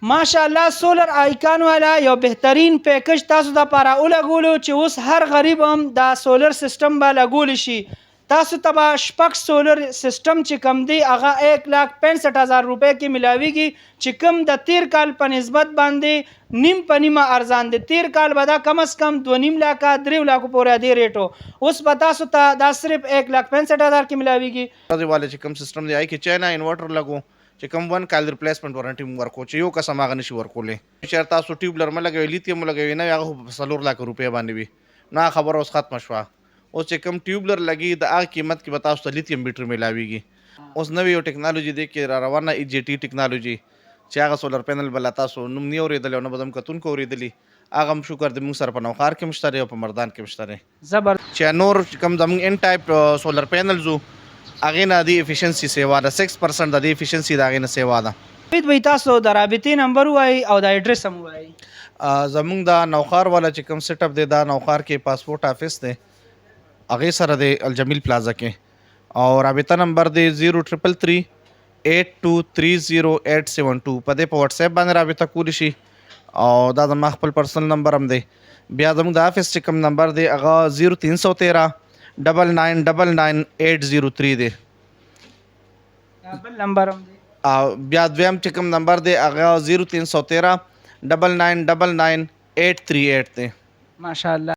ماشاءالله سولر آیکان والا یو بهترین پیکج تاسو د لپاره ولګولو چې اوس هر غریب هم دا سولر سیستم به لګول شي. تاسو ته به شپږ سولر سیستم چې کم دی هغه 1,65,000 روپۍ کې ملاویږي چې کم د تیر کال په نسبت باندې نیم په نیمه ارزان دی. تیر کال به دا کم از کم 2.5 لکه 3 لکو پورې دی ریټو، اوس به تاسو ته دا صرف 1,65,000 کې ملاویږي. والے چې کوم سیستم دی آی کې چاینا انورټر لګو چې کوم 1 کال ریپلیسمنٹ وارنټي موږ ورکو چې یو قسم هغه نشي ورکولې. چې تاسو ټیوبلر ملګوي لیتیم لګوي نه هغه په 4 لک روپۍ باندې وي نه خبر اوس ختم شوه. اوس چې کوم ټیوبلر لګي د هغه قیمت کې به تاسو ته لیتیم بیټري ملاویږي. اوس نوې یو ټیکنالوژي دی کې را روانه ای جی ټي ټیکنالوژي چې هغه سولر پینل بل تاسو نوم نه اورېدلی او نه به هم کتونکو اورېدلي. هغه هم شکر د موږ سره په نوخار کې مشته دی او په مردان کې مشته دی. زبر چې نور کوم زموږ ان ټایپ سولر پینلز هغې نه د افیشنسي سیوا ده 6% د دې افیشنسي د هغې نه سیوا ده. وی تاسو د رابطې نمبر ووایي او د ایډرس هم ووایي. زموږ د نوخار والا چې کوم سیټ اپ دی دا نوخار کې پاسپورټ آفس دی هغې سره دی الجمیل پلازا کې او رابطه نمبر دی 0333 8230 په دې په واتس اپ باندې رابطه کولی شي او دا زما خپل پرسنل نمبر هم دی. بیا زموږ د آفس چې کوم نمبر دی هغه 0313 9999 803 دی. بل نمبر هم دی بیا دویم چې کوم نمبر دی هغه 0313 9999 838 دی. ماشاءالله.